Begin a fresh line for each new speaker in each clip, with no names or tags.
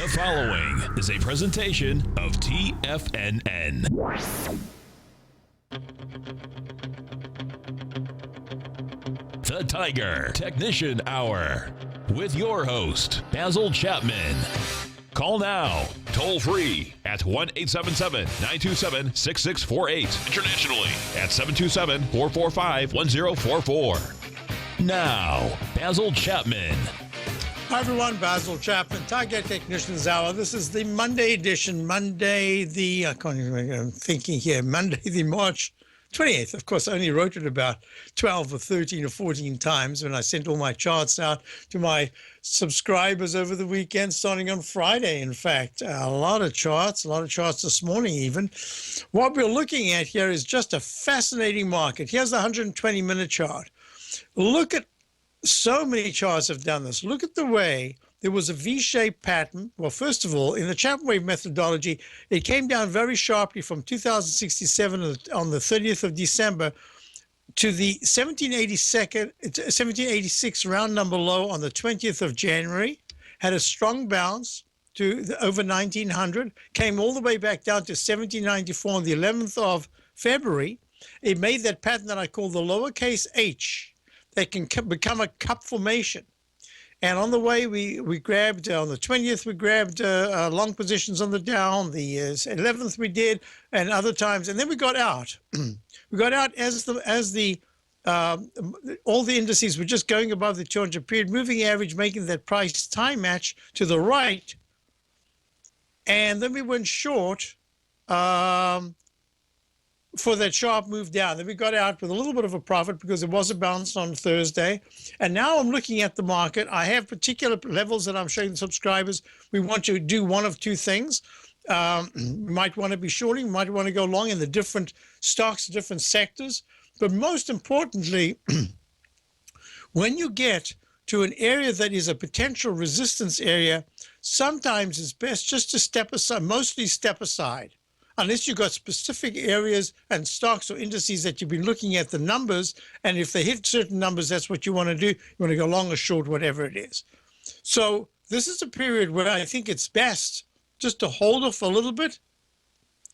The following is a presentation of TFNN. The Tiger Technician Hour with your host, Basil Chapman. Call now, toll free at 1-877-927-6648. Internationally at 727-445-1044. Now, Basil Chapman.
Hi everyone, Basil Chapman, Tiger Technicians Hour. This is the Monday edition, Monday the March 28th. Of course, I only wrote it about 12 or 13 or 14 times when I sent all my charts out to my subscribers over the weekend, starting on Friday, in fact. A lot of charts this morning even. What we're looking at here is just a fascinating market. Here's the 120-minute chart. Look at so many charts have done this. Look at the way there was a V-shaped pattern. Well, first of all, in the Chapman wave methodology, it came down very sharply from 2067 on the 30th of December to the 1786 round number low on the 20th of January, had a strong bounce to over 1900, came all the way back down to 1794 on the 11th of February. It made that pattern that I call the lowercase h. That can become a cup formation. And on the way, we grabbed, on the 20th, we grabbed long positions on the Dow. On the 11th, we did, and other times. And then we got out. We got out as all the indices were just going above the 200 period moving average, making that price time match to the right. And then we went short for that sharp move down. Then we got out with a little bit of a profit because it was a bounce on Thursday. And now I'm looking at the market. I have particular levels that I'm showing the subscribers. We want to do one of two things. We might want to be shorting, we might want to go long in the different stocks, different sectors. But most importantly, when you get to an area that is a potential resistance area, sometimes it's best just to step aside, mostly step aside. Unless you've got specific areas and stocks or indices that you've been looking at the numbers, and if they hit certain numbers, that's what you want to do. You want to go long or short, whatever it is. So this is a period where I think it's best just to hold off a little bit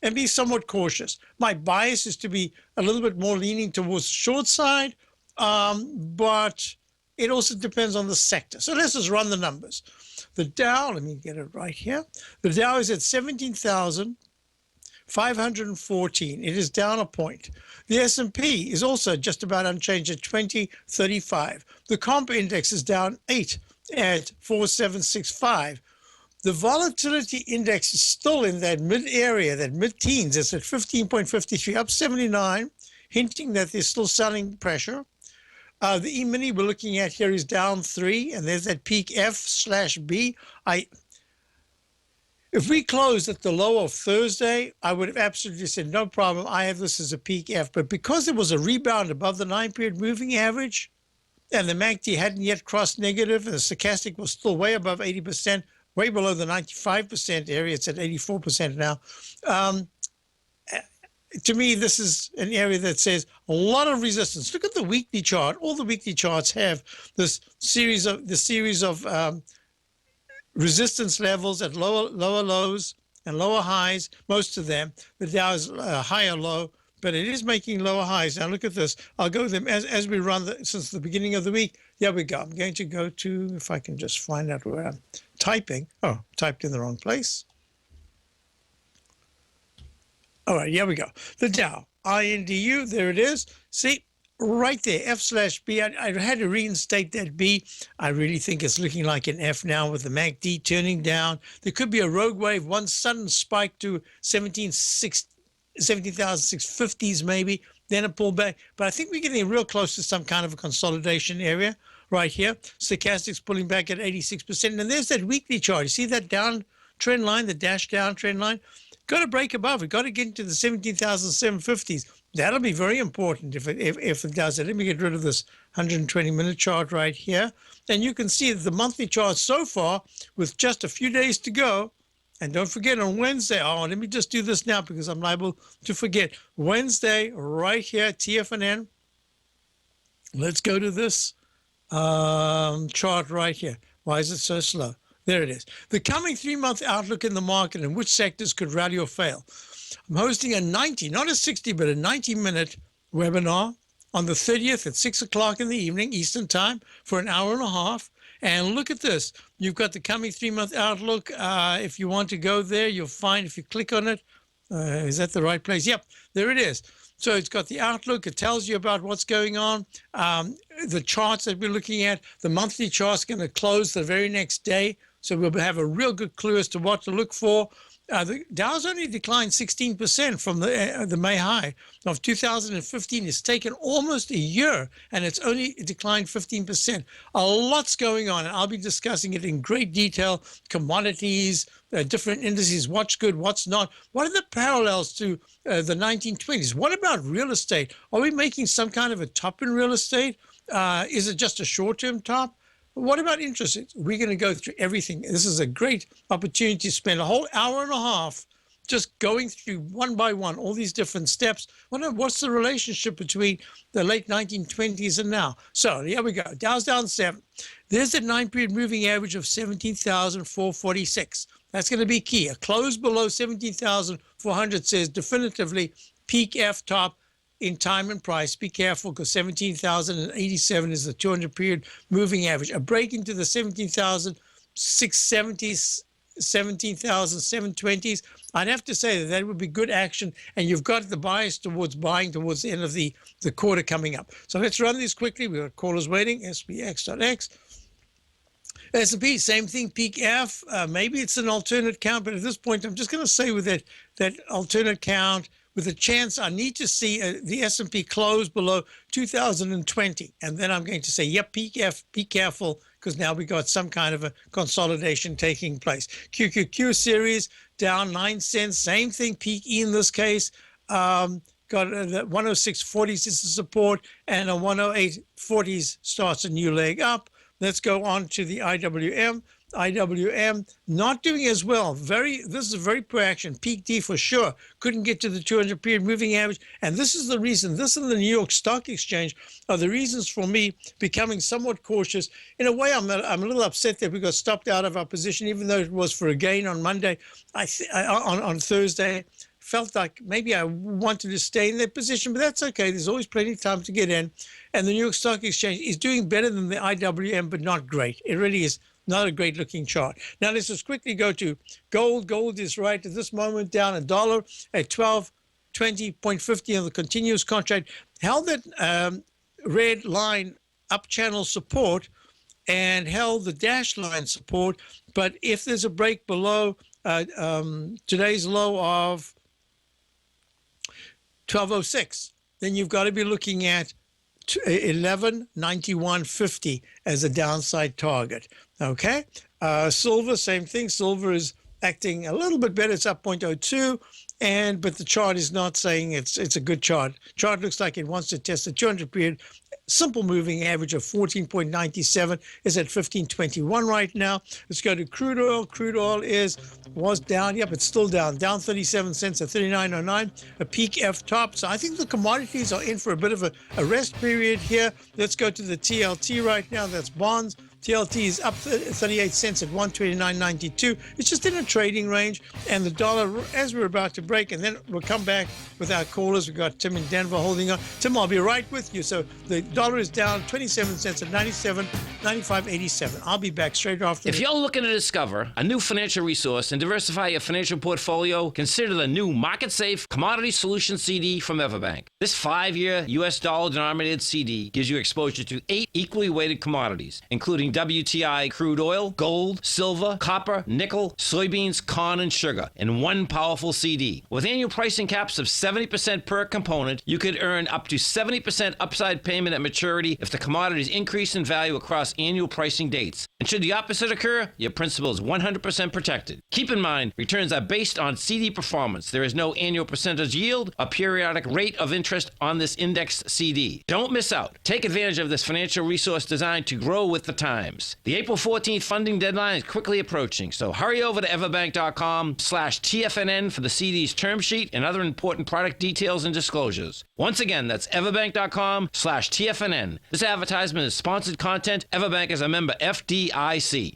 and be somewhat cautious. My bias is to be a little bit more leaning towards the short side, but it also depends on the sector. So let's just run the numbers. The Dow, let me get it right here. The Dow is at 17,514. It is down a point. The S&P is also just about unchanged at 2035. The comp index is down 8 at 4765. The volatility index is still in that mid area, that mid-teens. It's at 15.53, up 79, hinting that there's still selling pressure. The E-mini we're looking at here is down 3, and there's that peak F/B. If we closed at the low of Thursday, I would have absolutely said, no problem, I have this as a peak F. But because there was a rebound above the 9-period moving average, and the MACD hadn't yet crossed negative, and the stochastic was still way above 80%, way below the 95% area, it's at 84% now. To me, this is an area that says a lot of resistance. Look at the weekly chart. All the weekly charts have this series of resistance levels at lower lows and lower highs, most of them. The Dow is higher low, but it is making lower highs. Now look at this. I'll go with them as we run since the beginning of the week. There we go. I'm going to go to, if I can just find out where I'm typing. Oh, typed in the wrong place. All right, here we go. The Dow, INDU, there it is. See, right there, F/B. I had to reinstate that B. I really think it's looking like an F now with the MACD turning down. There could be a rogue wave, one sudden spike to 17,650s maybe, then a pullback. But I think we're getting real close to some kind of a consolidation area right here. Stochastic's pulling back at 86%. And there's that weekly chart. You see that down trend line, the dash down trend line? Got to break above it. Got to get into the 17,750s. That'll be very important if it does it. Let me get rid of this 120-minute chart right here. And you can see that the monthly chart so far, with just a few days to go, and don't forget on Wednesday, let me just do this now because I'm liable to forget. Wednesday, right here, TFNN. Let's go to this chart right here. Why is it so slow? There it is. The coming 3-month outlook in the market and which sectors could rally or fail. I'm hosting a 90, not a 60, but a 90-minute webinar on the 30th at 6 o'clock in the evening, Eastern Time, for an hour and a half. And look at this. You've got the coming 3-month outlook. If you want to go there, you'll find, if you click on it, is that the right place? Yep, there it is. So it's got the outlook. It tells you about what's going on. The charts that we're looking at, the monthly chart's going to close the very next day. So we'll have a real good clue as to what to look for. The Dow's only declined 16% from the May high of 2015. It's taken almost a year, and it's only declined 15%. A lot's going on, and I'll be discussing it in great detail. Commodities, different indices, what's good, what's not. What are the parallels to the 1920s? What about real estate? Are we making some kind of a top in real estate? Is it just a short-term top? What about interest rates? We're going to go through everything. This is a great opportunity to spend a whole hour and a half just going through one by one all these different steps. What's the relationship between the late 1920s and now? So here we go. Dow's down 7. There's a 9-period moving average of 17,446. That's going to be key. A close below 17,400 says definitively peak F top in time and price. Be careful, because 17,087 is the 200-period moving average. A break into the 17,670s, 17,720s, I'd have to say that would be good action, and you've got the bias towards buying towards the end of the quarter coming up. So let's run these quickly. We've got callers waiting. SPX.X. S&P, same thing, peak F. Maybe it's an alternate count, but at this point, I'm just going to say with that alternate count, with a chance, I need to see the S&P close below 2020. And then I'm going to say, yep, peak F, be careful, because now we got some kind of a consolidation taking place. QQQ series down 9 cents. Same thing, peak E in this case. Got the 106.40s is the support, and a 108.40s starts a new leg up. Let's go on to the IWM. IWM not doing as well. This is a very poor action. Peak D for sure. Couldn't get to the 200-period moving average. And this is the reason. This and the New York Stock Exchange are the reasons for me becoming somewhat cautious. In a way, I'm a little upset that we got stopped out of our position, even though it was for a gain on Monday. On Thursday, felt like maybe I wanted to stay in that position, but that's okay. There's always plenty of time to get in. And the New York Stock Exchange is doing better than the IWM, but not great. It really is not a great looking chart. Now let's just quickly go to gold. Gold is right at this moment down $1 at 1220.50 on the continuous contract. Held that red line up channel support and held the dash line support. But if there's a break below today's low of 1206, then you've got to be looking at 1191.50 as a downside target. Okay. Silver, same thing. Silver is acting a little bit better. It's up 0.02, but the chart is not saying it's a good chart. Chart looks like it wants to test the 200-period. Simple moving average of 14.97 is at 15.21 right now. Let's go to crude oil. Crude oil was down. Yep, it's still down 37 cents at 39.09, a peak F top. So I think the commodities are in for a bit of a rest period here. Let's go to the TLT right now. That's bonds. TLT is up 38 cents at 129.92. It's just in a trading range. And the dollar, as we're about to break, and then we'll come back with our callers. We've got Tim in Denver holding on. Tim, I'll be right with you. So the dollar is down 27 cents at 95.87. I'll be back straight after
If you're looking to discover a new financial resource and diversify your financial portfolio, consider the new Market Safe Commodity Solution CD from Everbank. This 5-year U.S. dollar-denominated CD gives you exposure to 8 equally weighted commodities, including WTI crude oil, gold, silver, copper, nickel, soybeans, corn, and sugar in one powerful CD. With annual pricing caps of 70% per component, you could earn up to 70% upside payment at maturity if the commodities increase in value across annual pricing dates. And should the opposite occur, your principal is 100% protected. Keep in mind, returns are based on CD performance. There is no annual percentage yield or periodic rate of interest on this indexed CD. Don't miss out. Take advantage of this financial resource designed to grow with the times. The April 14th funding deadline is quickly approaching, so hurry over to everbank.com/TFNN for the CD's term sheet and other important product details and disclosures. Once again, that's everbank.com/TFNN. This advertisement is sponsored content. Everbank is a member FDIC.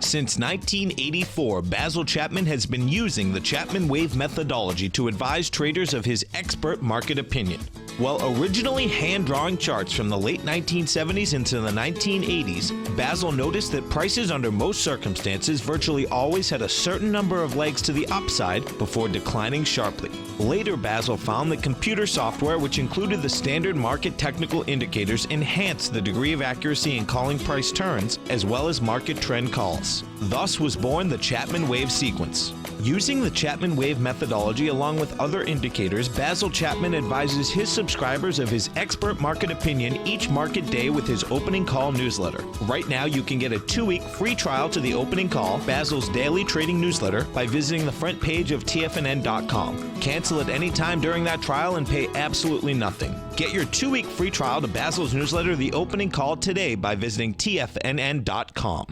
Since 1984, Basil Chapman has been using the Chapman Wave methodology to advise traders of his expert market opinion. While originally hand-drawing charts from the late 1970s into the 1980s, Basil noticed that prices under most circumstances virtually always had a certain number of legs to the upside before declining sharply. Later, Basil found that computer software, which included the standard market technical indicators, enhanced the degree of accuracy in calling price turns, as well as market trend calls. Thus was born the Chapman Wave sequence. Using the Chapman Wave methodology along with other indicators, Basil Chapman advises his subscribers of his expert market opinion each market day with his opening call newsletter. Right now, you can get a 2-week free trial to the opening call, Basil's daily trading newsletter, by visiting the front page of TFNN.com. Cancel at any time during that trial and pay absolutely nothing. Get your 2-week free trial to Basil's newsletter, The Opening Call, today by visiting TFNN.com.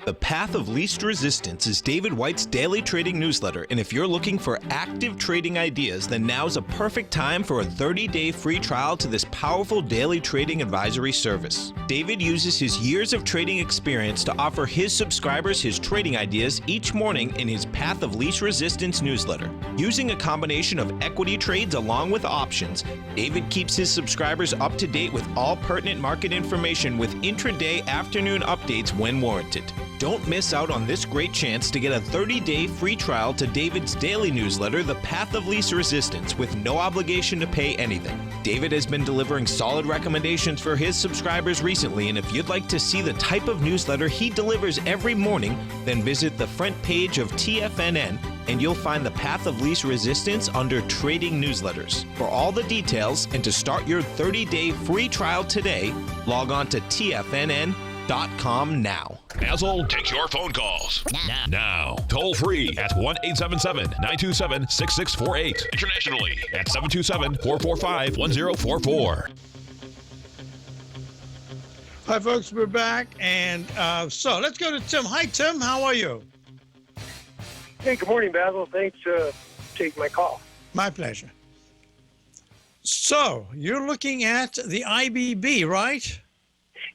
The Path of Least Resistance is David White's daily trading newsletter, and if you're looking for active trading ideas, then now's a perfect time for a 30-day free trial to this powerful daily trading advisory service. David uses his years of trading experience to offer his subscribers his trading ideas each morning in his Path of Least Resistance newsletter. Using a combination of equity trades along with options, David keeps his subscribers up to date with all pertinent market information with intraday afternoon updates when warranted. Don't miss out on this great chance to get a 30-day free trial to David's daily newsletter, The Path of Least Resistance, with no obligation to pay anything. David has been delivering solid recommendations for his subscribers recently, and if you'd like to see the type of newsletter he delivers every morning, then visit the front page of TFNN and you'll find the Path of Least Resistance under Trading Newsletters. For all the details and to start your 30-day free trial today, log on to TFNN.com now.
Basil takes your phone calls. Now. Toll free at 1-877-927-6648. Internationally at 727-445-1044.
Hi, folks. We're back. And so let's go to Tim. Hi, Tim. How are you?
Hey, good morning, Basil. Thanks for taking my call.
My pleasure. So you're looking at the IBB, right?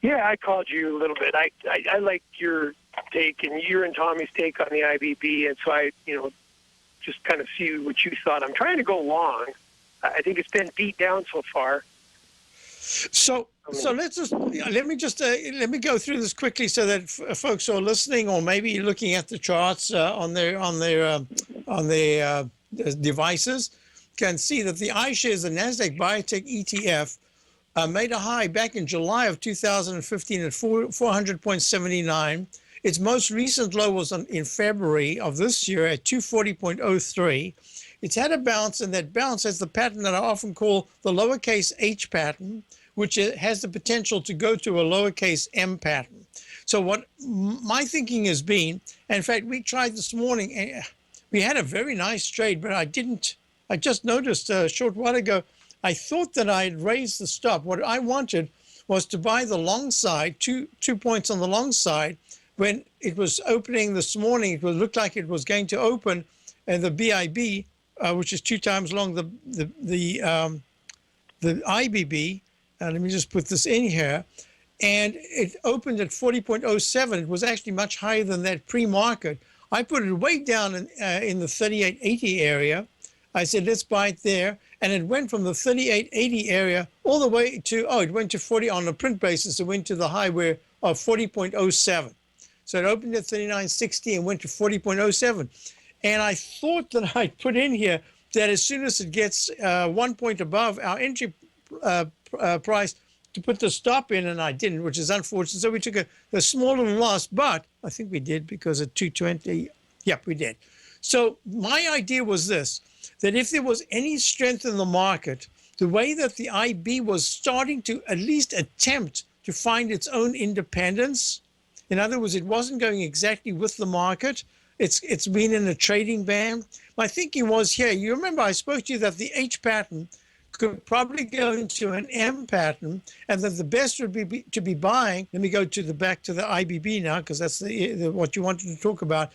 Yeah, I called you a little bit. I like your take and your and Tommy's take on the IBB, and so I, just kind of see what you thought. I'm trying to go long. I think it's been beat down so far.
So let me go through this quickly so that folks who are listening or maybe looking at the charts on their devices can see that the iShares, the Nasdaq Biotech ETF, made a high back in July of 2015 at 400.79. Its most recent low was in February of this year at 240.03. It's had a bounce, and that bounce has the pattern that I often call the lowercase h pattern, which has the potential to go to a lowercase m pattern. So what my thinking has been, in fact, we tried this morning, and we had a very nice trade, but I just noticed a short while ago, I thought that I had raised the stop. What I wanted was to buy the long side, two points on the long side. When it was opening this morning, it looked like it was going to open, and the BIB, which is 2 times long, the IBB. Let me just put this in here. And it opened at 40.07. It was actually much higher than that pre-market. I put it way down in the 38.80 area. I said, let's buy it there. And it went from the 38.80 area all the way to, it went to 40 on a print basis. It went to the high of 40.07. So it opened at 39.60 and went to 40.07. And I thought that I'd put in here that as soon as it gets 1 point above our entry price to put the stop in, and I didn't, which is unfortunate. So we took a small little loss, but I think we did because at 220, yep, we did. So my idea was this, that if there was any strength in the market, the way that the IB was starting to at least attempt to find its own independence, in other words, it wasn't going exactly with the market, it's been in a trading band. My thinking was here, you remember I spoke to you that the H pattern could probably go into an M pattern, and that the best would be to be buying. Let me go to back to the IBB now, because that's what you wanted to talk about.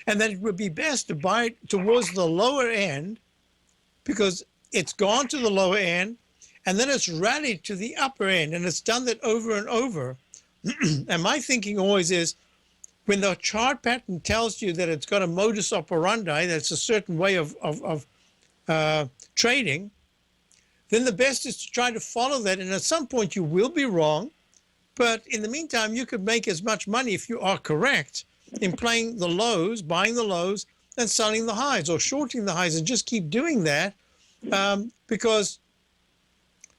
And that it would be best to buy it towards the lower end, because it's gone to the lower end, and then it's rallied to the upper end, and it's done that over and over. And my thinking always is, when the chart pattern tells you that it's got a modus operandi, that's a certain way of trading, then the best is to try to follow that. And at some point you will be wrong, but in the meantime, you could make as much money if you are correct in playing the lows, buying the lows, and selling the highs or shorting the highs, and just keep doing that because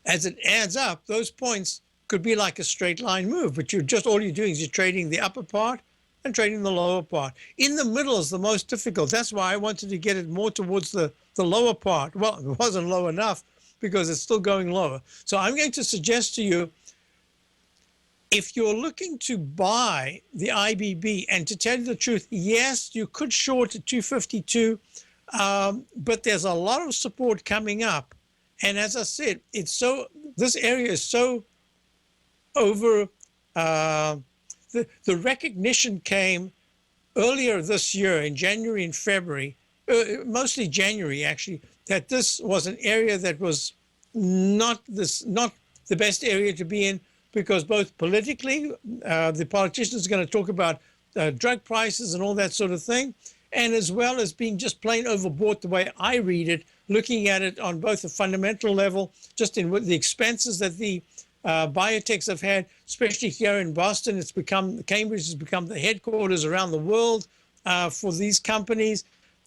as it adds up, those points could be like a straight line move, but all you're doing is you're trading the upper part and trading the lower part. In the middle is the most difficult. That's why I wanted to get it more towards the lower part. Well, it wasn't low enough because it's still going lower. So I'm going to suggest to you, if you're looking to buy the IBB, and to tell you the truth, yes, you could short at 252, but there's a lot of support coming up. And as I said, this area is so over, the recognition came earlier this year in January and February, mostly January actually, that this was an area that was not the best area to be in, because both politically, the politicians are going to talk about drug prices and all that sort of thing, and as well as being just plain overbought the way I read it, looking at it on both a fundamental level, just in the expenses that the biotechs have had, especially here in Boston. Cambridge has become the headquarters around the world for these companies.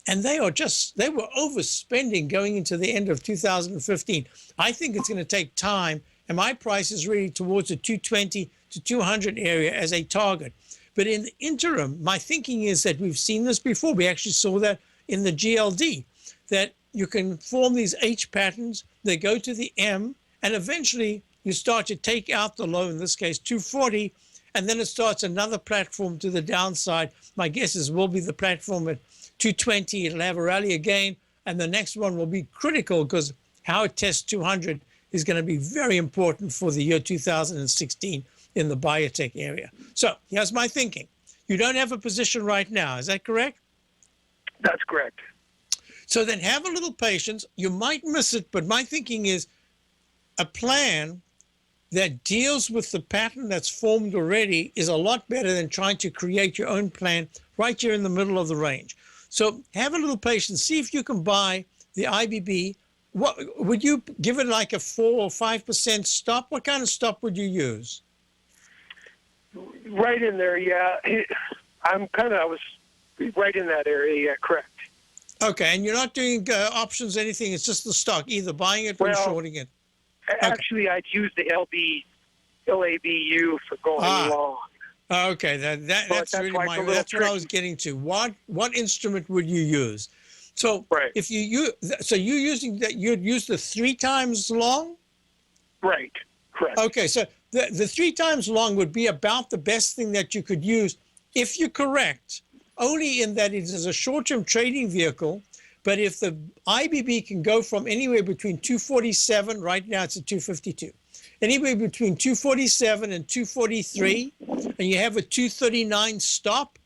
And they were overspending going into the end of 2015. I think it's going to take time. And my price is really towards the 220 to 200 area as a target. But in the interim, my thinking is that we've seen this before. We actually saw that in the GLD, that you can form these H patterns, they go to the M, and eventually you start to take out the low, in this case 240, and then it starts another platform to the downside. My guess is will be the platform at 220. It'll have a rally again, and the next one will be critical because how it tests 200 is going to be very important for the year 2016 in the biotech area. So here's my thinking. You don't have a position right now. Is that correct?
That's correct.
So then have a little patience. You might miss it, but my thinking is a plan that deals with the pattern that's formed already is a lot better than trying to create your own plan right here in the middle of the range. So have a little patience. See if you can buy the IBB. What would you give it, like a 4 or 5% stop? What kind of stop would you use?
Right in there, yeah. I was right in that area, yeah, correct.
Okay, and you're not doing options, anything. It's just the stock, either buying it or shorting it.
Actually, I'd use the LABU for going long.
Okay, that's really that's what I was getting to. What instrument would you use? So if you're using that, you'd use the 3 times long?
Right, correct.
Okay, so the 3 times long would be about the best thing that you could use if you're correct, only in that it is a short-term trading vehicle. But if the IBB can go from anywhere between 247, right now it's at 252, anywhere between 247 and 243, and you have a 239 stop,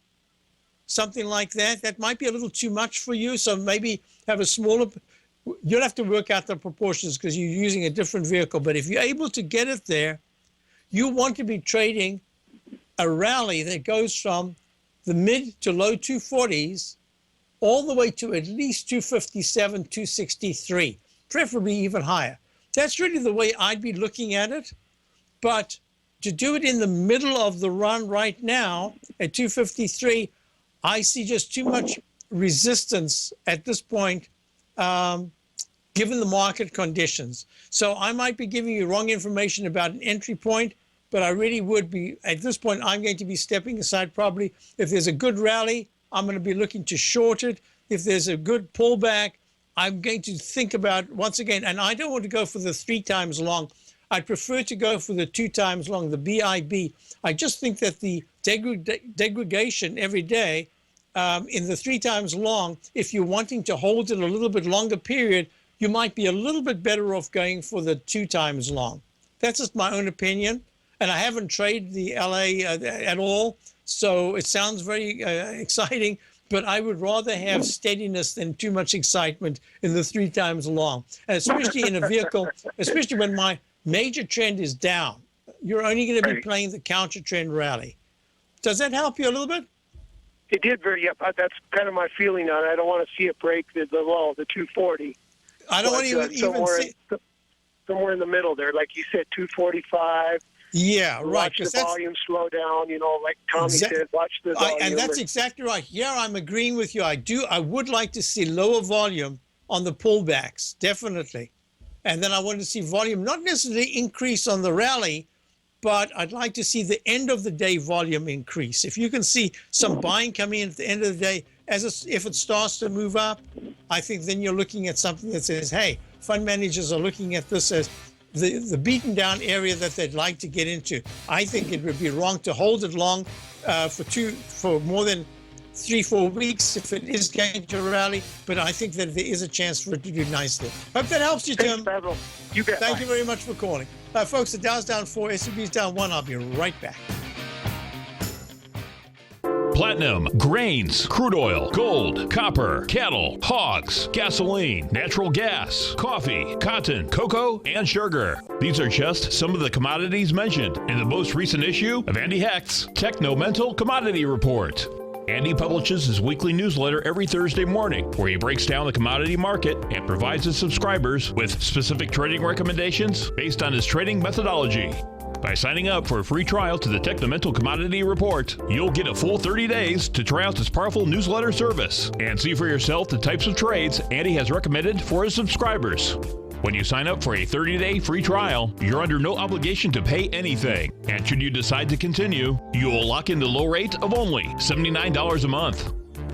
something like that, that might be a little too much for you. So maybe have a smaller, you'll have to work out the proportions because you're using a different vehicle. But if you're able to get it there, you want to be trading a rally that goes from the mid to low 240s all the way to at least 257, 263, preferably even higher. That's really the way I'd be looking at it. But to do it in the middle of the run right now at 253, I see just too much resistance at this point, given the market conditions. So I might be giving you wrong information about an entry point, but I really would be, at this point, I'm going to be stepping aside probably. If there's a good rally, I'm going to be looking to short it. If there's a good pullback, I'm going to think about, once again, and I don't want to go for the 3 times long. I prefer to go for the 2 times long, the BIB. I just think that the degradation every day in the 3 times long, if you're wanting to hold it a little bit longer period, you might be a little bit better off going for the 2 times long. That's just my own opinion. And I haven't traded the LA at all, so it sounds very exciting, but I would rather have steadiness than too much excitement in the 3 times long. And especially in a vehicle, especially when my major trend is down, you're only going to be playing the counter trend rally. Does that help you a little bit?
It did that's kind of my feeling on it. I don't want to see it break the low, the 240.
I don't want to even see.
Somewhere in the middle there, like you said, 245.
Yeah, right.
Watch the volume slow down, like Tommy said, watch the volume.
And that's exactly right. Yeah, I'm agreeing with you. I would like to see lower volume on the pullbacks, definitely. And then I want to see volume, not necessarily increase on the rally, but I'd like to see the end of the day volume increase. If you can see some buying coming in at the end of the day, if it starts to move up, I think then you're looking at something that says, hey, fund managers are looking at this as the beaten down area that they'd like to get into. I think it would be wrong to hold it long for more than 3-4 weeks if it is going to rally, but I think that there is a chance for it to do nicely. Hope that helps you, Tim.
Thanks, Basil. You bet.
Thank you very much for calling. Folks, the Dow's down 4, S&P's down 1. I'll be right back.
Platinum, grains, crude oil, gold, copper, cattle, hogs, gasoline, natural gas, coffee, cotton, cocoa, and sugar. These are just some of the commodities mentioned in the most recent issue of Andy Hecht's Techno-Mental Commodity Report. Andy publishes his weekly newsletter every Thursday morning, where he breaks down the commodity market and provides his subscribers with specific trading recommendations based on his trading methodology. By signing up for a free trial to the Techno-Mental Commodity Report, you'll get a full 30 days to try out this powerful newsletter service and see for yourself the types of trades Andy has recommended for his subscribers. When you sign up for a 30-day free trial, you're under no obligation to pay anything. And should you decide to continue, you will lock in the low rate of only $79 a month.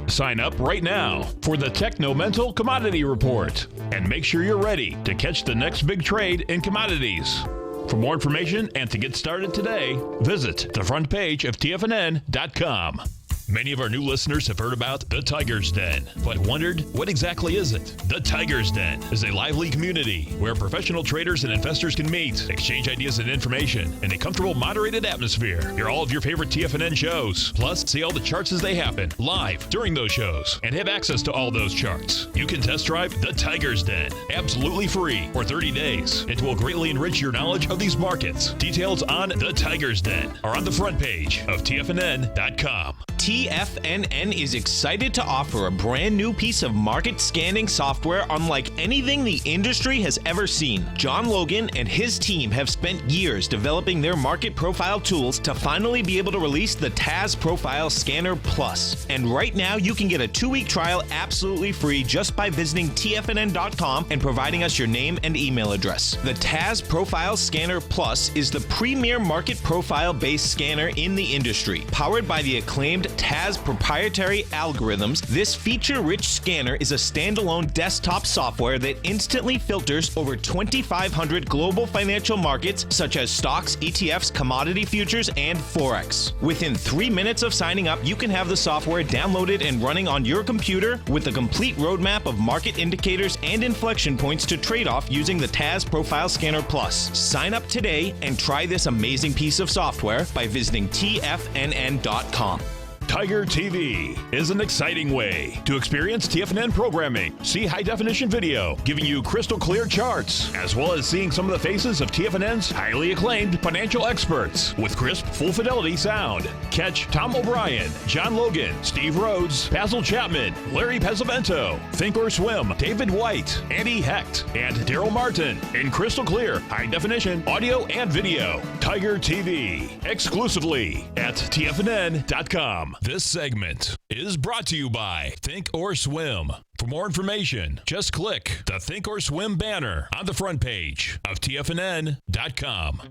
Sign up right now for the Techno-Mental Commodity Report and make sure you're ready to catch the next big trade in commodities. For more information and to get started today, visit the front page of TFNN.com. Many of our new listeners have heard about the Tiger's Den, but wondered, what exactly is it? The Tiger's Den is a lively community where professional traders and investors can meet, exchange ideas and information in a comfortable, moderated atmosphere. Hear all of your favorite TFNN shows, plus see all the charts as they happen live during those shows and have access to all those charts. You can test drive the Tiger's Den absolutely free for 30 days. It will greatly enrich your knowledge of these markets. Details on the Tiger's Den are on the front page of TFNN.com.
TFNN is excited to offer a brand new piece of market scanning software unlike anything the industry has ever seen. John Logan and his team have spent years developing their market profile tools to finally be able to release the TAS Profile Scanner Plus. And right now you can get a 2-week trial absolutely free just by visiting TFNN.com and providing us your name and email address. The TAS Profile Scanner Plus is the premier market profile based scanner in the industry. Powered by the acclaimed TAS proprietary algorithms, this feature-rich scanner is a standalone desktop software that instantly filters over 2,500 global financial markets such as stocks, ETFs, commodity futures, and Forex. Within 3 minutes of signing up, you can have the software downloaded and running on your computer with a complete roadmap of market indicators and inflection points to trade off using the TAS Profile Scanner Plus. Sign up today and try this amazing piece of software by visiting TFNN.com.
Tiger TV is an exciting way to experience TFNN programming. See high-definition video giving you crystal clear charts, as well as seeing some of the faces of TFNN's highly acclaimed financial experts with crisp, full-fidelity sound. Catch Tom O'Brien, John Logan, Steve Rhodes, Basil Chapman, Larry Pesavento, Think or Swim, David White, Andy Hecht, and Daryl Martin in crystal clear, high-definition audio and video. Tiger TV, exclusively at TFNN.com. This segment is brought to you by Think or Swim. For more information, just click the Think or Swim banner on the front page of TFNN.com.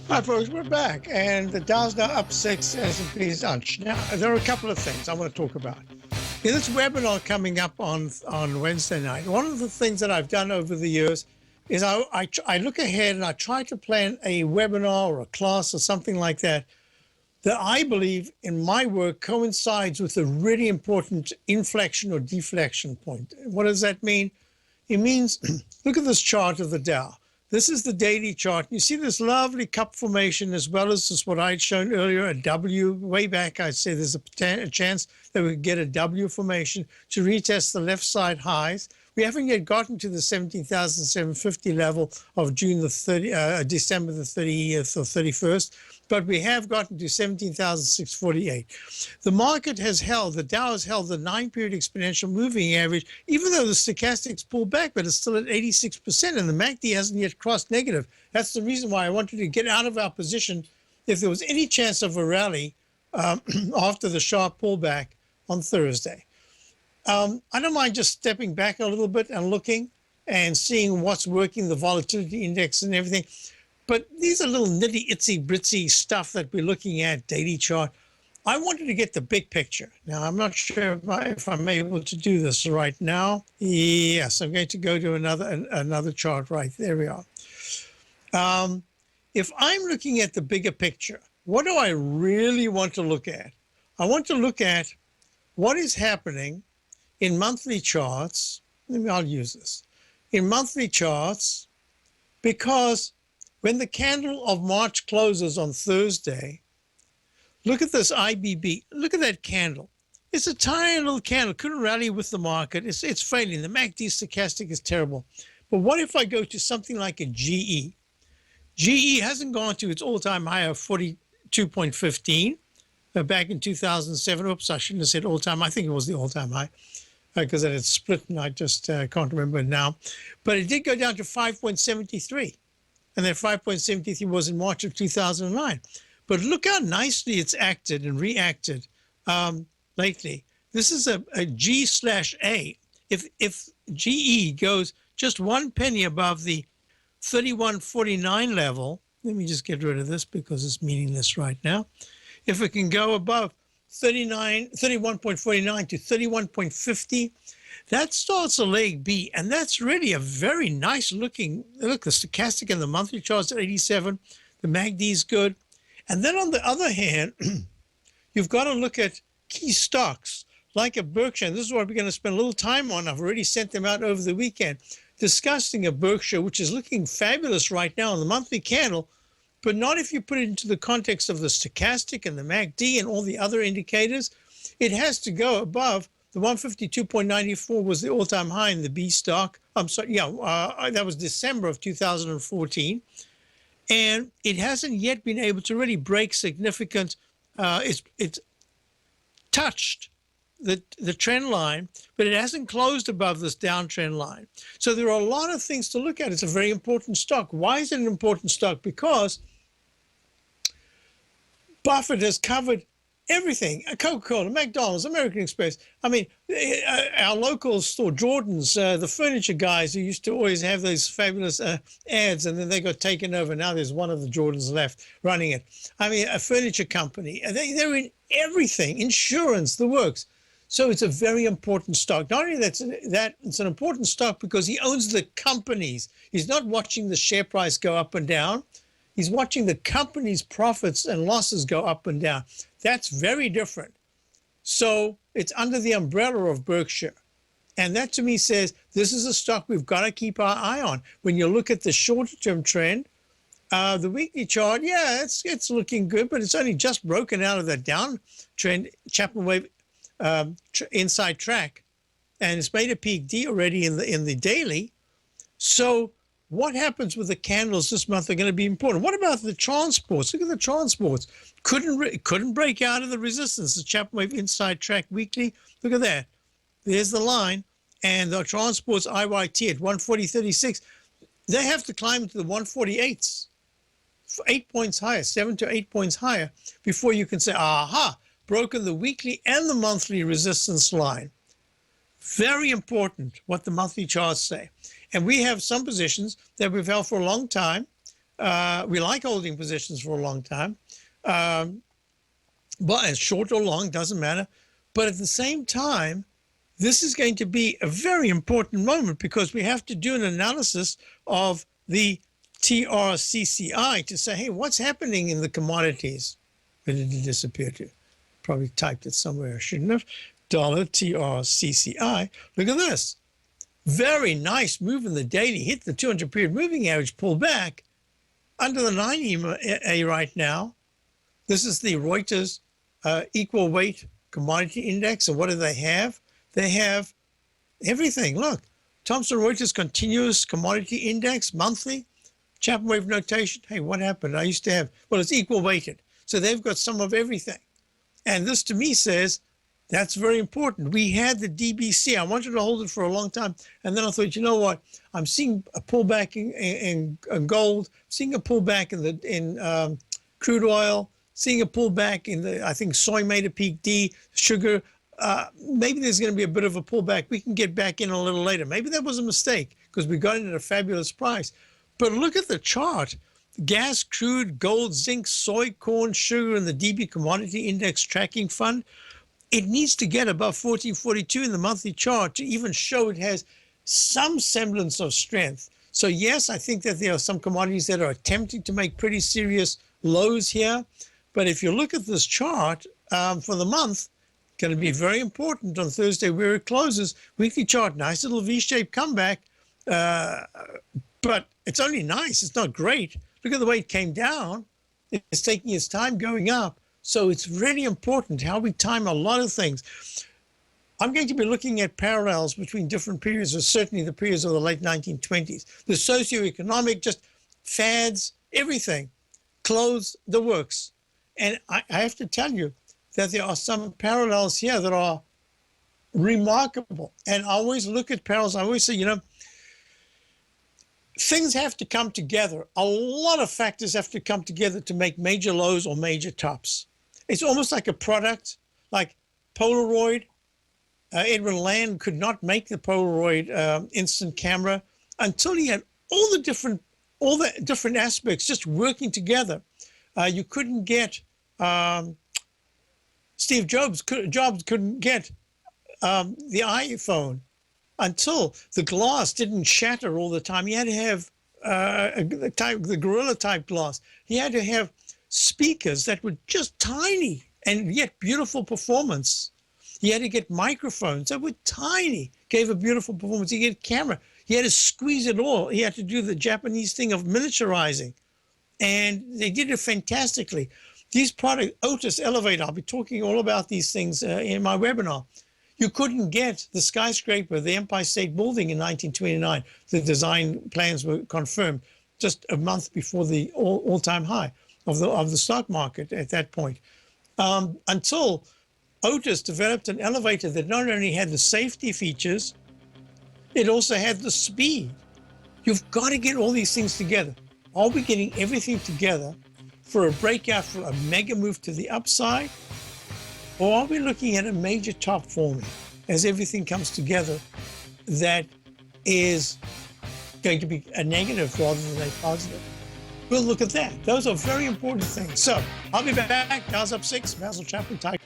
Hi, folks, we're back, and the Dow's now up 6, S&P's down. Now, there are a couple of things I want to talk about. In this webinar coming up on Wednesday night, one of the things that I've done over the years is I look ahead and I try to plan a webinar or a class or something like that I believe in my work coincides with a really important inflection or deflection point. What does that mean? It means, look at this chart of the Dow. This is the daily chart. You see this lovely cup formation as well as this, what I had shown earlier, a W. Way back, I'd say there's a chance that we could get a W formation to retest the left side highs. We haven't yet gotten to the 17,750 level of December the 30th or 31st, but we have gotten to 17,648. The market has held, the Dow has held the 9-period exponential moving average, even though the stochastics pulled back, but it's still at 86%, and the MACD hasn't yet crossed negative. That's the reason why I wanted to get out of our position if there was any chance of a rally after the sharp pullback on Thursday. I don't mind just stepping back a little bit and looking and seeing what's working, the volatility index and everything. But these are little nitty itsy bitsy stuff that we're looking at, daily chart. I wanted to get the big picture. Now, I'm not sure if I'm able to do this right now. Yes, I'm going to go to another chart right there. We are. If I'm looking at the bigger picture, what do I really want to look at? I want to look at what is happening in monthly charts. I'll use this. In monthly charts, because when the candle of March closes on Thursday, look at this IBB. Look at that candle. It's a tiny little candle. Couldn't rally with the market. It's failing. The MACD stochastic is terrible. But what if I go to something like a GE? GE hasn't gone to its all-time high of 42.15 back in 2007. Oops, I shouldn't have said all-time. I think it was the all-time high because it had split, and I just can't remember it now. But it did go down to 5.73, and that 5.73 was in March of 2009. But look how nicely it's acted and reacted lately. This is a G/A. If GE goes just 1 penny above the 31.49 level, let me just get rid of this because it's meaningless right now. If it can go above 31.49 to 31.50, that starts a leg B, and that's really a very nice looking, look, the stochastic and the monthly charts at 87, the MACD is good. And then on the other hand, you've got to look at key stocks like a Berkshire, and this is what we're going to spend a little time on. I've already sent them out over the weekend, discussing a Berkshire, which is looking fabulous right now on the monthly candle, but not if you put it into the context of the stochastic and the MACD and all the other indicators. It has to go above the 152.94 was the all-time high in the B stock. I'm sorry, that was December of 2014. And it hasn't yet been able to really break significant, it's touched the trend line, but it hasn't closed above this downtrend line. So there are a lot of things to look at. It's a very important stock. Why is it an important stock? Because Buffett has covered everything. Coca-Cola, McDonald's, American Express. I mean, our local store, Jordan's, the furniture guys who used to always have those fabulous ads, and then they got taken over. Now there's one of the Jordans left running it. I mean, a furniture company. They're in everything, insurance, the works. So it's a very important stock. Not only that, it's an important stock because he owns the companies. He's not watching the share price go up and down. He's watching the company's profits and losses go up and down. That's very different. So it's under the umbrella of Berkshire. And that to me says this is a stock we've got to keep our eye on. When you look at the shorter term trend, the weekly chart, yeah, it's looking good, but it's only just broken out of that downtrend, Chapman wave inside track, and it's made a peak D already in the daily. So what happens with the candles this month are going to be important. What about the transports? Look at the transports. Couldn't break out of the resistance. The Chapman wave inside track weekly. Look at that. There's the line, and the transports IYT at 140.36. They have to climb to the 148s, 8 points higher, 7 to 8 points higher, before you can say, aha, broken the weekly and the monthly resistance line. Very important what the monthly charts say. And we have some positions that we've held for a long time. We like holding positions for a long time. But as short or long, doesn't matter. But at the same time, this is going to be a very important moment because we have to do an analysis of the TRCCI to say, hey, what's happening in the commodities? Where did it disappear to? Probably typed it somewhere I shouldn't have. Dollar TRCCI. Look at this. Very nice move in the daily. Hit the 200-period moving average, pull back under the 90 EMA right now. This is the Reuters equal weight commodity index. And what do they have? They have everything. Look, Thomson Reuters Continuous Commodity Index, monthly, Chapman wave notation. Hey, what happened? I used to have, well, it's equal weighted. So they've got some of everything. And this to me says that's very important. We had the DBC. I wanted to hold it for a long time. And then I thought, you know what? I'm seeing a pullback in gold, seeing a pullback in crude oil, seeing a pullback in I think soy made a peak D, sugar. Maybe there's going to be a bit of a pullback. We can get back in a little later. Maybe that was a mistake because we got in at a fabulous price. But look at the chart. Gas, crude, gold, zinc, soy, corn, sugar, and the DB Commodity Index Tracking Fund. It needs to get above 1442 in the monthly chart to even show it has some semblance of strength. So yes, I think that there are some commodities that are attempting to make pretty serious lows here. But if you look at this chart for the month, going to be very important on Thursday where it closes. Weekly chart, nice little V-shaped comeback, but it's only nice. It's not great. Look at the way it came down. It's taking its time going up. So it's really important how we time a lot of things. I'm going to be looking at parallels between different periods, or certainly the periods of the late 1920s. The socioeconomic, just fads, everything, clothes, the works. And I have to tell you that there are some parallels here that are remarkable. And I always look at parallels. I always say, things have to come together. A lot of factors have to come together to make major lows or major tops. It's almost like a product, like Polaroid. Edwin Land could not make the Polaroid instant camera until he had all the different aspects just working together. You couldn't get Steve Jobs couldn't get the iPhone until the glass didn't shatter all the time. He had to have the Gorilla type glass. He had to have speakers that were just tiny and yet beautiful performance. He had to get microphones that were tiny, gave a beautiful performance. He had a camera. He had to squeeze it all. He had to do the Japanese thing of miniaturizing. And they did it fantastically. These products, Otis Elevator, I'll be talking all about these things in my webinar. You couldn't get the skyscraper, the Empire State Building in 1929. The design plans were confirmed just a month before the all-time high of the stock market at that point. Until Otis developed an elevator that not only had the safety features, it also had the speed. You've got to get all these things together. Are we getting everything together for a breakout, for a mega move to the upside? Or are we looking at a major top forming as everything comes together that is going to be a negative rather than a positive? We'll look at that. Those are very important things. So I'll be back. Dow's up 6. Basil Chapman, Tiger.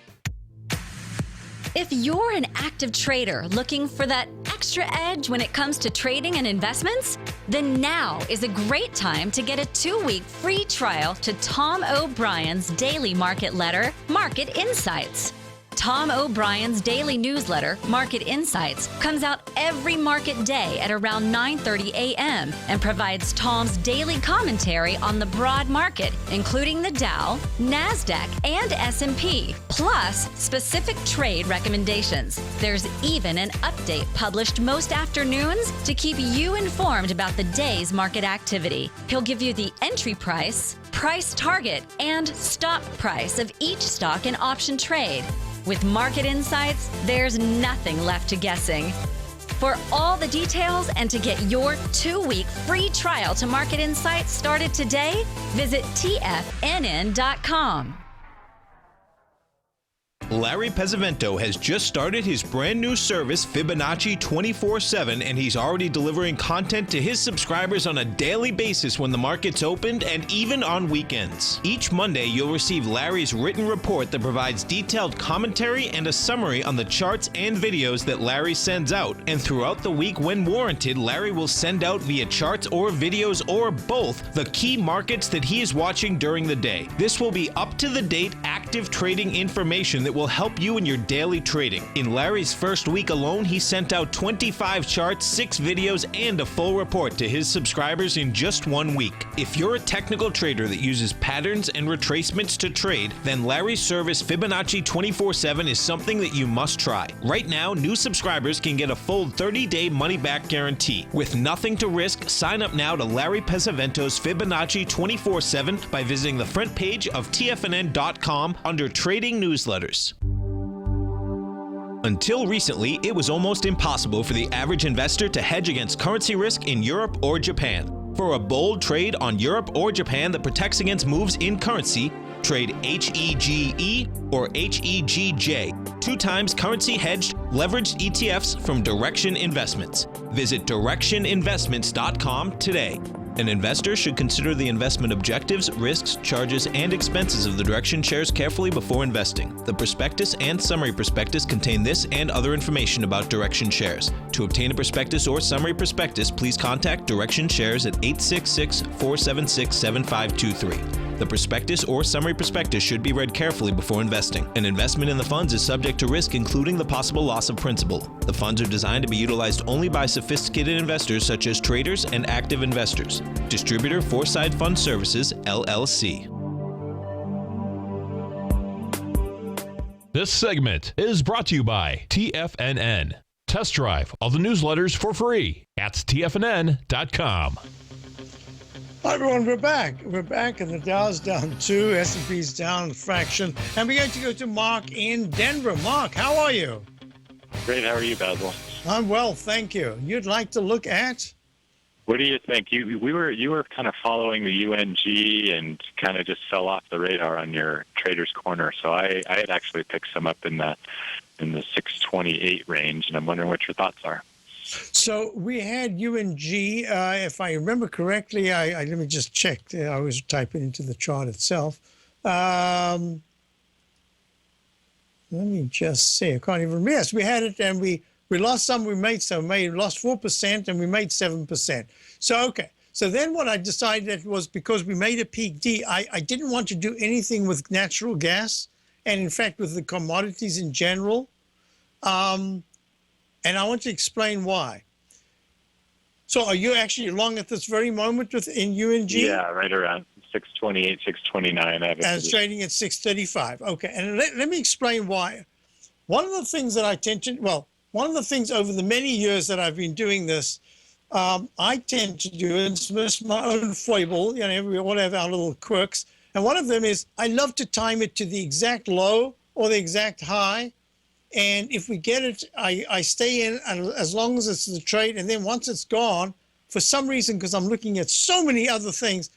If you're an active trader looking for that extra edge when it comes to trading and investments, then now is a great time to get a 2-week free trial to Tom O'Brien's daily market letter, Market Insights. Tom O'Brien's daily newsletter, Market Insights, comes out every market day at around 9:30 a.m. and provides Tom's daily commentary on the broad market, including the Dow, NASDAQ, and S&P, plus specific trade recommendations. There's even an update published most afternoons to keep you informed about the day's market activity. He'll give you the entry price, price target, and stop price of each stock and option trade. With Market Insights, there's nothing left to guessing. For all the details and to get your 2-week free trial to Market Insights started today, visit TFNN.com.
Larry Pesavento has just started his brand new service, Fibonacci 24/7, and he's already delivering content to his subscribers on a daily basis when the market's opened and even on weekends. Each Monday, you'll receive Larry's written report that provides detailed commentary and a summary on the charts and videos that Larry sends out. And throughout the week, when warranted, Larry will send out via charts or videos or both the key markets that he is watching during the day. This will be up-to-the-date active trading information that will help you in your daily trading. In Larry's first week alone, he sent out 25 charts, 6 videos, and a full report to his subscribers in just 1 week. If you're a technical trader that uses patterns and retracements to trade, then Larry's service Fibonacci 24/7 is something that you must try. Right now, new subscribers can get a full 30-day money-back guarantee. With nothing to risk, sign up now to Larry Pesavento's Fibonacci 24/7 by visiting the front page of TFNN.com under Trading Newsletters. Until recently, it was almost impossible for the average investor to hedge against currency risk in Europe or Japan. For a bold trade on Europe or Japan that protects against moves in currency, trade HEGE or HEGJ, 2 times currency hedged leveraged ETFs from Direction Investments. Visit directioninvestments.com today. An investor should consider the investment objectives, risks, charges, and expenses of the Direction shares carefully before investing. The prospectus and summary prospectus contain this and other information about Direction shares. To obtain a prospectus or summary prospectus, please contact Direction shares at 866-476-7523. The prospectus or summary prospectus should be read carefully before investing. An investment in the funds is subject to risk, including the possible loss of principal. The funds are designed to be utilized only by sophisticated investors such as traders and active investors. Distributor Foreside Fund Services, LLC.
This segment is brought to you by TFNN. Test drive all the newsletters for free at TFNN.com.
Hi everyone, we're back. And the Dow's down 2, S&P's down a fraction. And we're going to go to Mark in Denver. Mark, how are you?
Great. How are you, Basil?
I'm well, thank you. You'd like to look at?
What do you think? You were kind of following the UNG and kind of just fell off the radar on your Trader's Corner. So I had actually picked some up in the 628 range, and I'm wondering what your thoughts are.
So we had UNG, if I remember correctly, let me just check. I was typing into the chart itself. Let me just see. I can't even remember. Yes, we had it, and we lost some, we made some. We lost 4%, and we made 7%. So, okay. So then what I decided was because we made a peak D, I didn't want to do anything with natural gas, and in fact with the commodities in general. And I want to explain why. So are you actually long at this very moment in UNG?
Yeah, right around 628, 629.
And it's trading at 635. Okay, and let me explain why. One of the things that I tend to, one of the things over the many years that I've been doing this, I tend to do, and it's my own foible, we all have our little quirks, and one of them is I love to time it to the exact low or the exact high. And if we get it, I stay in as long as it's the trade. And then once it's gone, for some reason, because I'm looking at so many other things,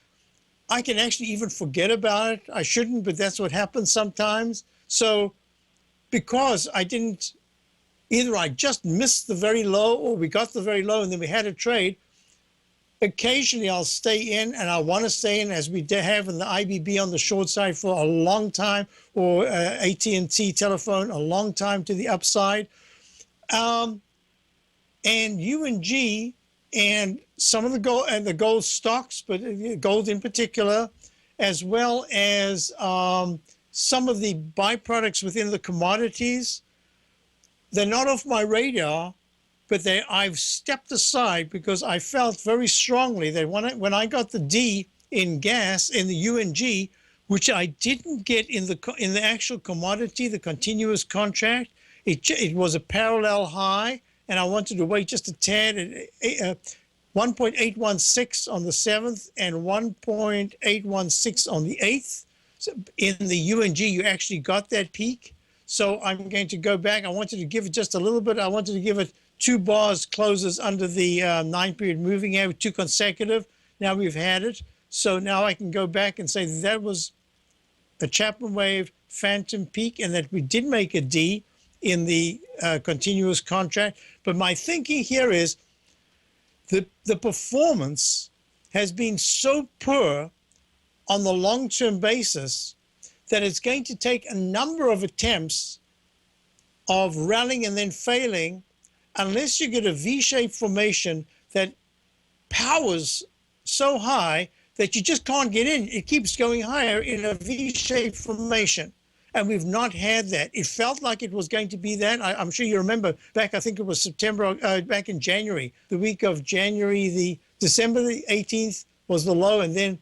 I can actually even forget about it. I shouldn't, but that's what happens sometimes. So because I didn't, either I just missed the very low or we got the very low and then we had a trade, occasionally I'll stay in, and I want to stay in as we have in the IBB on the short side for a long time, or AT&T telephone a long time to the upside. And UNG and some of the gold stocks, but gold in particular, as well as some of the byproducts within the commodities, they're not off my radar. But I've stepped aside because I felt very strongly that when I got the D in gas in the UNG, which I didn't get in the actual commodity, the continuous contract, it was a parallel high, and I wanted to wait just a tad at 1.816 on the 7th and 1.816 on the 8th. So in the UNG, you actually got that peak. So I'm going to go back. I wanted to give it just a little bit. I wanted to give it 2 bars closes under the 9-period moving average, 2 consecutive. Now we've had it. So now I can go back and say that was a Chapman wave phantom peak and that we did make a D in the continuous contract. But my thinking here is the performance has been so poor on the long-term basis that it's going to take a number of attempts of rallying and then failing unless you get a V-shaped formation that powers so high that you just can't get in. It keeps going higher in a V-shaped formation. and we've not had that. It felt like it was going to be that. I'm sure you remember back, I think it was back in January, the week of December the 18th was the low, and then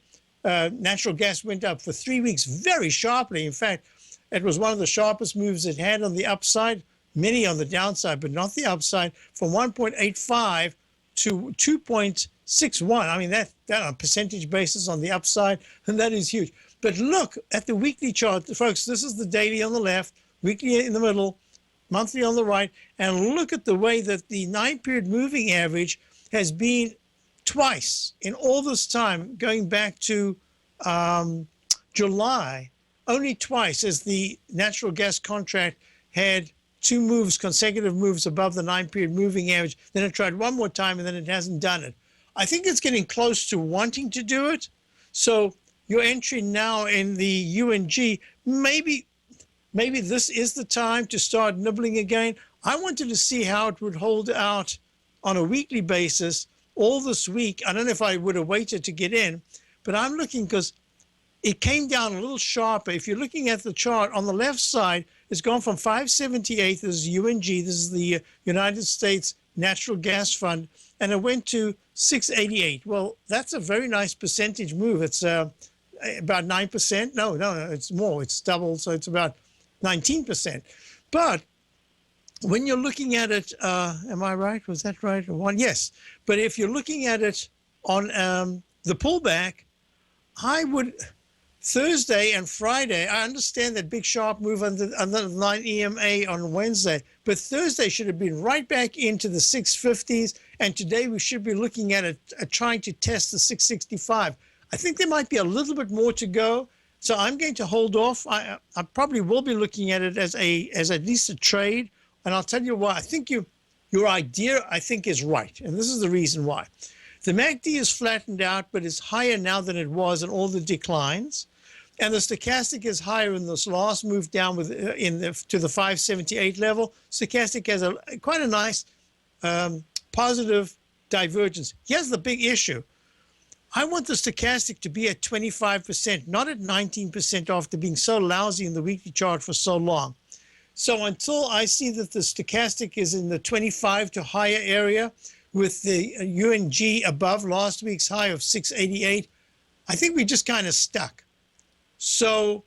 natural gas went up for 3 weeks very sharply. In fact, it was one of the sharpest moves it had on the upside, many on the downside, but not the upside, from 1.85 to 2.61. I mean, that on a percentage basis on the upside, and that is huge. But look at the weekly chart, folks. This is the daily on the left, weekly in the middle, monthly on the right, and look at the way that the 9-period moving average has been twice in all this time, going back to July, only twice as the natural gas contract had two consecutive moves above the 9-period moving average. Then it tried one more time, and then it hasn't done it. I think it's getting close to wanting to do it. So your entry now in the UNG, maybe this is the time to start nibbling again. I wanted to see how it would hold out on a weekly basis all this week. I don't know if I would have waited to get in, but I'm looking because it came down a little sharper. If you're looking at the chart on the left side, it's gone from 578, this is UNG, this is the United States Natural Gas Fund, and it went to 688. Well, that's a very nice percentage move. It's about 9%. No, it's more. It's double, so it's about 19%. But when you're looking at it, am I right? Was that right? Yes. But if you're looking at it on the pullback, I would Thursday and Friday. I understand that big sharp move under the 9 EMA on Wednesday, but Thursday should have been right back into the 650s, and today we should be looking at it trying to test the 665. I think there might be a little bit more to go, so I'm going to hold off. I probably will be looking at it as at least a trade, and I'll tell you why. I think your idea, I think, is right, and this is the reason why. The MACD is flattened out, but it's higher now than it was in all the declines, and the stochastic is higher in this last move down to the 578 level. Stochastic has quite a nice positive divergence. Here's the big issue. I want the stochastic to be at 25%, not at 19% after being so lousy in the weekly chart for so long. So until I see that the stochastic is in the 25 to higher area with the UNG above last week's high of 688, I think we're just kind of stuck. So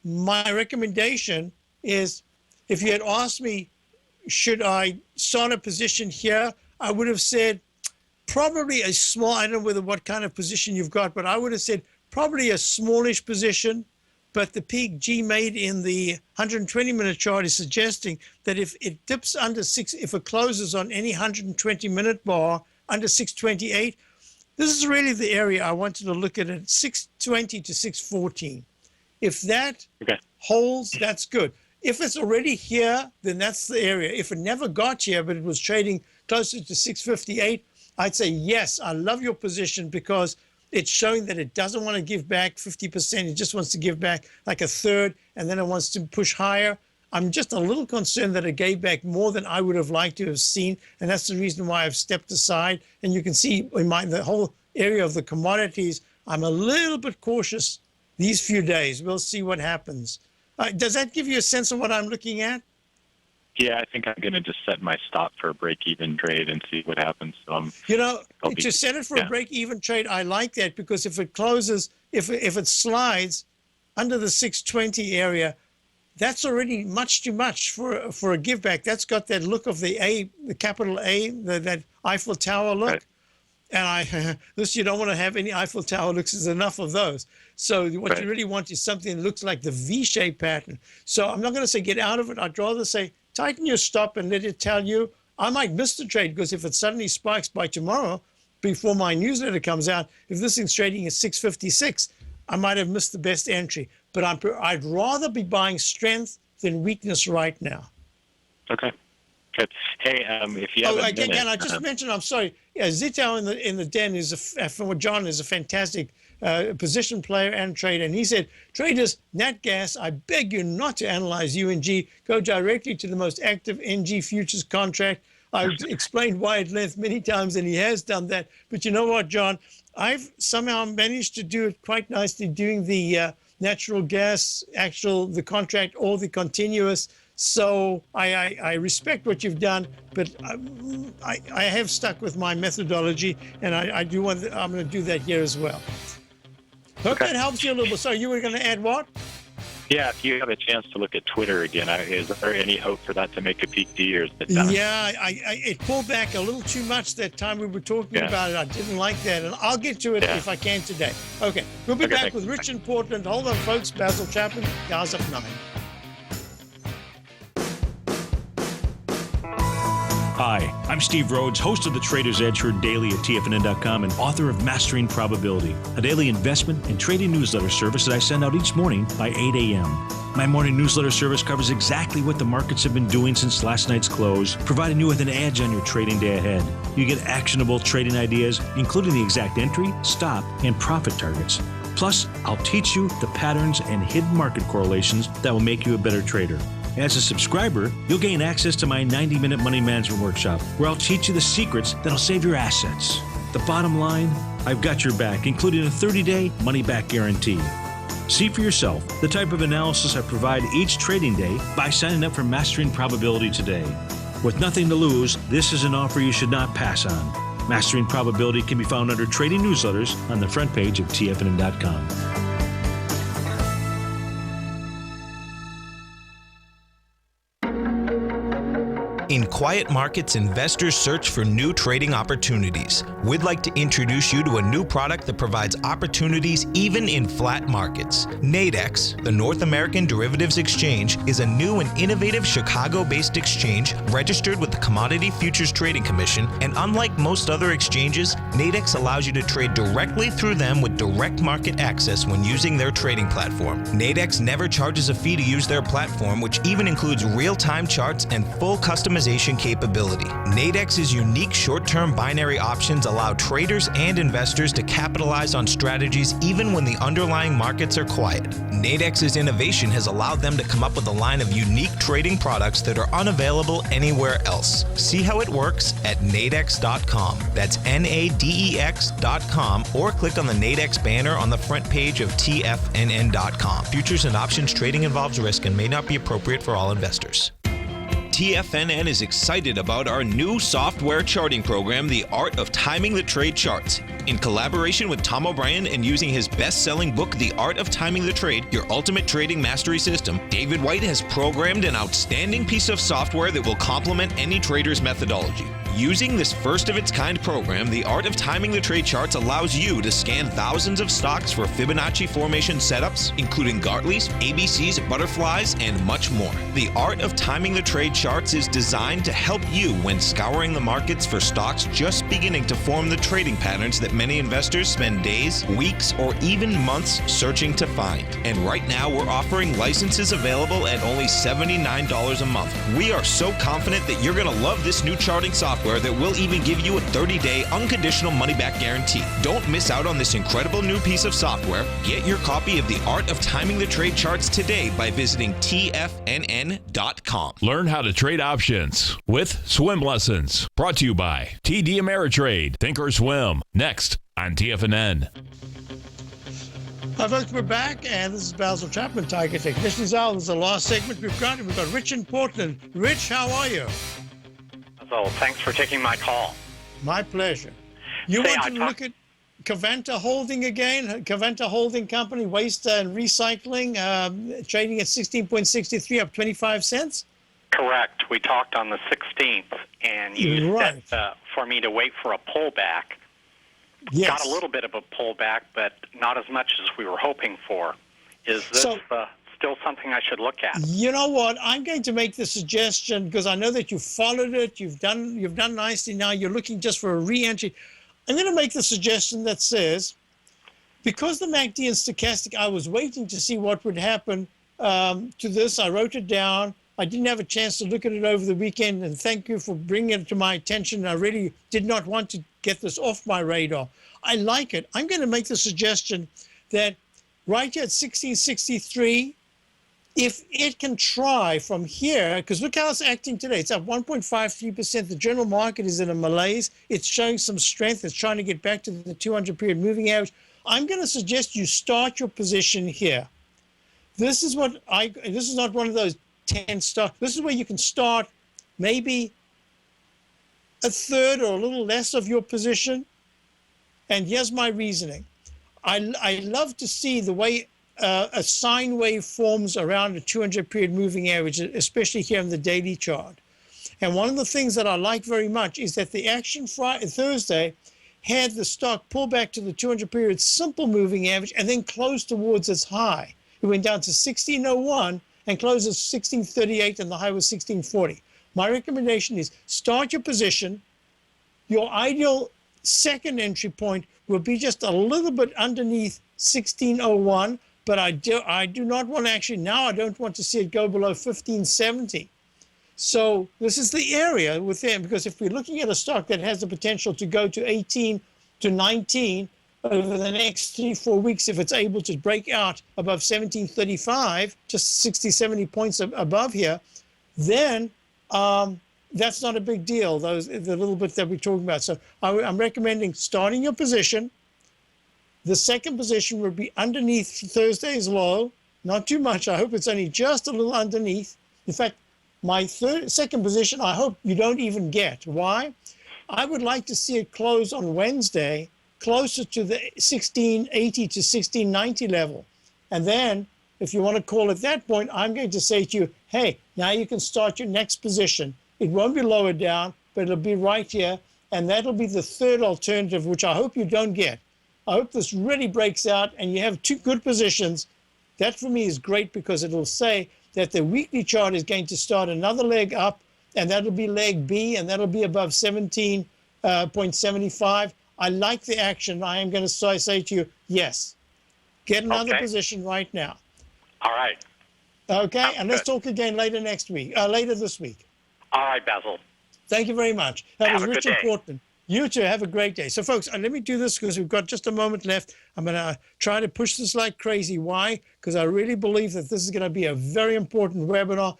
my recommendation is, if you had asked me, should I start a position here, I would have said probably a small, I don't know what kind of position you've got, but I would have said probably a smallish position. But the peak G made in the 120-minute chart is suggesting that if it dips under 6, if it closes on any 120-minute bar under 628, this is really the area I wanted to look at 620 to 614. If that holds, that's good. If it's already here, then that's the area. If it never got here, but it was trading closer to 658, I'd say, yes, I love your position because it's showing that it doesn't want to give back 50%. It just wants to give back like a third, and then it wants to push higher. I'm just a little concerned that it gave back more than I would have liked to have seen, and that's the reason why I've stepped aside. And you can see in the whole area of the commodities, I'm a little bit cautious these few days. We'll see what happens. Does that give you a sense of what I'm looking at?
Yeah, I think I'm going to just set my stop for a break-even trade and see what happens. So
to set it for a break-even trade, I like that, because if it closes, if it slides under the 620 area, that's already much too much for a give back. That's got that look of the capital A, that Eiffel Tower look. Right. And you don't want to have any Eiffel Tower looks. There's enough of those. So what you really want is something that looks like the V-shaped pattern. So I'm not going to say get out of it. I'd rather say tighten your stop and let it tell you. I might miss the trade, because if it suddenly spikes by tomorrow, before my newsletter comes out, if this thing's trading at 656, I might have missed the best entry. But I'd rather be buying strength than weakness right now.
Okay. Good. Hey, if you have a minute,
again, I just mentioned, I'm sorry. Yeah, Zito in the den from John is a fantastic position player and trader. And he said, traders, nat gas, I beg you not to analyze UNG. Go directly to the most active NG futures contract. I've explained why at length many times, and he has done that. But you know what, John? I've somehow managed to do it quite nicely doing the natural gas, the contract or the continuous. So I respect what you've done, but I have stuck with my methodology, and I'm going to do that here as well. Hope that helps you a little bit. So you were going to add what?
Yeah, if you have a chance to look at Twitter again, is there any hope for that to make a peak D, or is it done?
Yeah, it pulled back a little too much that time we were talking about it. I didn't like that, and I'll get to it if I can today. Okay, we'll be back with Rich in Portland. Hold on, folks. Basil Chapman, guys up 9.
Hi, I'm Steve Rhodes, host of the Trader's Edge, heard daily at TFNN.com and author of Mastering Probability, a daily investment and trading newsletter service that I send out each morning by 8 a.m. My morning newsletter service covers exactly what the markets have been doing since last night's close, providing you with an edge on your trading day ahead. You get actionable trading ideas, including the exact entry, stop, and profit targets. Plus, I'll teach you the patterns and hidden market correlations that will make you a better trader. As a subscriber, you'll gain access to my 90-minute money management workshop, where I'll teach you the secrets that'll save your assets. The bottom line, I've got your back, including a 30-day money-back guarantee. See for yourself the type of analysis I provide each trading day by signing up for Mastering Probability today. With nothing to lose, this is an offer you should not pass on. Mastering Probability can be found under Trading Newsletters on the front page of TFNN.com.
In quiet markets, investors search for new trading opportunities. We'd like to introduce you to a new product that provides opportunities even in flat markets. Nadex, the North American Derivatives Exchange, is a new and innovative Chicago-based exchange registered with the Commodity Futures Trading Commission, and unlike most other exchanges, Nadex allows you to trade directly through them with direct market access when using their trading platform. Nadex never charges a fee to use their platform, which even includes real-time charts and full customization capability. Nadex's unique short-term binary options allow traders and investors to capitalize on strategies even when the underlying markets are quiet. Nadex's innovation has allowed them to come up with a line of unique trading products that are unavailable anywhere else. See how it works at nadex.com. That's NADEX.com, or click on the Nadex banner on the front page of TFNN.com. Futures and options trading involves risk and may not be appropriate for all investors. TFNN is excited about our new software charting program, The Art of Timing the Trade Charts. In collaboration with Tom O'Brien and using his best-selling book, The Art of Timing the Trade, Your Ultimate Trading Mastery System, David White has programmed an outstanding piece of software that will complement any trader's methodology. Using this first-of-its-kind program, The Art of Timing the Trade Charts allows you to scan thousands of stocks for Fibonacci formation setups, including Gartley's, ABC's, butterflies, and much more. The Art of Timing the Trade Charts is designed to help you when scouring the markets for stocks just beginning to form the trading patterns that many investors spend days, weeks, or even months searching to find. And right now, we're offering licenses available at only $79 a month. We are so confident that you're going to love this new charting software that will even give you a 30-day unconditional money-back guarantee. Don't miss out on this incredible new piece of software. Get your copy of The Art of Timing the Trade Charts today by visiting TFNN.com.
Learn how to trade options with swim lessons. Brought to you by TD Ameritrade. Think or swim. Next on TFNN.
Hi, folks, we're back, and this is Basil Chapman, Tiger Technicians Hour. This is the last segment we've got. We've got Rich in Portland. Rich, how are you?
So thanks for taking my call.
My pleasure. You wanted to look at Covanta Holding again? Covanta Holding Company, waste and recycling, trading at 16.63, up 25 cents?
Correct. We talked on the 16th, and you said for me to wait for a pullback.
Yes.
Got a little bit of a pullback, but not as much as we were hoping for. Is this still something I should look at?
You know what? I'm going to make the suggestion, because I know that you followed it. You've done nicely. Now you're looking just for a re-entry. I'm going to make the suggestion that says, because the MACD and stochastic, I was waiting to see what would happen to this. I wrote it down. I didn't have a chance to look at it over the weekend, and thank you for bringing it to my attention. I really did not want to get this off my radar. I like it. I'm going to make the suggestion that right here at 1663, if it can try from here, because look how it's acting today. It's up 1.53%. The general market is in a malaise. It's showing some strength. It's trying to get back to the 200-period moving average. I'm going to suggest you start your position here. This is not one of those 10 stocks. This is where you can start maybe a third or a little less of your position. And here's my reasoning. I love to see the way a sine wave forms around a 200 period moving average, especially here in the daily chart. And one of the things that I like very much is that the action Thursday had the stock pull back to the 200 period simple moving average and then close towards its high. It went down to 1601 and closed at 1638, and the high was 1640. My recommendation is start your position. Your ideal second entry point will be just a little bit underneath 1601, but I do not want to actually, now I don't want to see it go below 1570. So this is the area within, because if we're looking at a stock that has the potential to go to 18 to 19 over the next 3-4 weeks, if it's able to break out above 1735, just 60, 70 points above here, then that's not a big deal, the little bit that we're talking about. So I'm recommending starting your position. The second position would be underneath Thursday's low, not too much. I hope it's only just a little underneath. In fact, my second position, I hope you don't even get. Why? I would like to see it close on Wednesday closer to the 1680 to 1690 level. And then, if you want to call at that point, I'm going to say to you, hey, now you can start your next position. It won't be lower down, but it'll be right here. And that'll be the third alternative, which I hope you don't get. I hope this really breaks out and you have two good positions. That for me is great because it'll say that the weekly chart is going to start another leg up, and that'll be leg B, and that'll be above 17.75. I like the action. I am going to say to you, yes, get another position right now.
All right.
Okay,
Sounds
and let's
good.
talk again later this week.
All right, Basil.
Thank you very much. That
Have
was
a good
Richard
day.
Portman. You too. Have a great day. So, folks, let me do this because we've got just a moment left. I'm going to try to push this like crazy. Why? Because I really believe that this is going to be a very important webinar.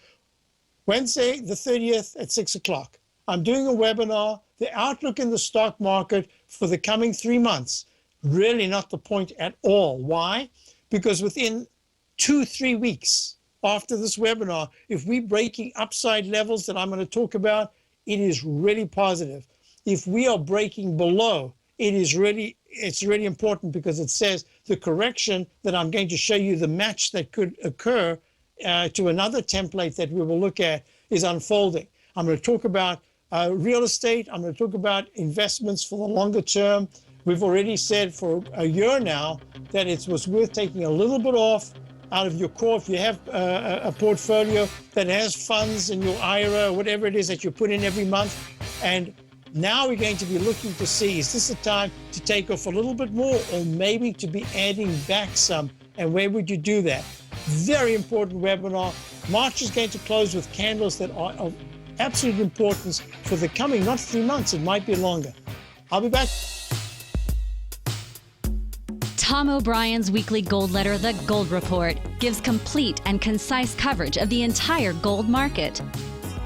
Wednesday, the 30th at 6 o'clock. I'm doing a webinar, the outlook in the stock market for the coming 3 months. Really not the point at all. Why? Because within 2-3 weeks after this webinar, if we're breaking upside levels that I'm going to talk about, it is really positive. If we are breaking below, it's really important because it says the correction that I'm going to show you, the match that could occur to another template that we will look at is unfolding. I'm going to talk about real estate. I'm going to talk about investments for the longer term. We've already said for a year now that it was worth taking a little bit off out of your core. If you have a portfolio that has funds in your IRA or whatever it is that you put in every month, and now we're going to be looking to see, is this a time to take off a little bit more or maybe to be adding back some? And where would you do that? Very important webinar. March is going to close with candles that are of absolute importance for the coming, not 3 months, it might be longer. I'll be back.
Tom O'Brien's weekly gold letter, The Gold Report, gives complete and concise coverage of the entire gold market.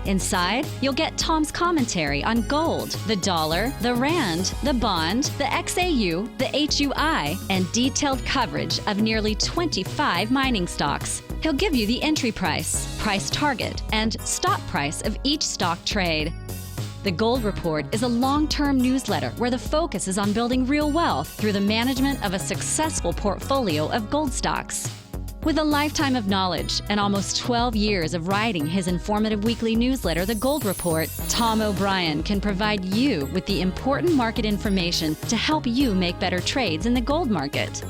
Inside, you'll get Tom's commentary on gold, the dollar, the rand, the bond, the XAU, the HUI, and detailed coverage of nearly 25 mining stocks. He'll give you the entry price, price target, and stop price of each stock trade. The Gold Report is a long-term newsletter where the focus is on building real wealth through the management of a successful portfolio of gold stocks. With a lifetime of knowledge and almost 12 years of writing his informative weekly newsletter, The Gold Report, Tom O'Brien can provide you with the important market information to help you make better trades in the gold market.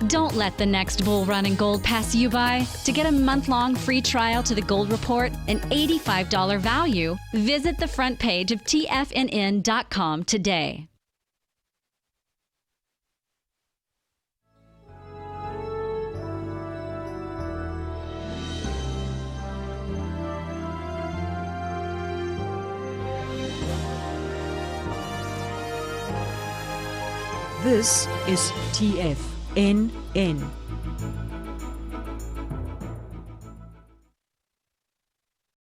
Don't let the next bull run in gold pass you by. To get a month-long free trial to The Gold Report, an $85 value, visit the front page of TFNN.com today.
This is TFNN.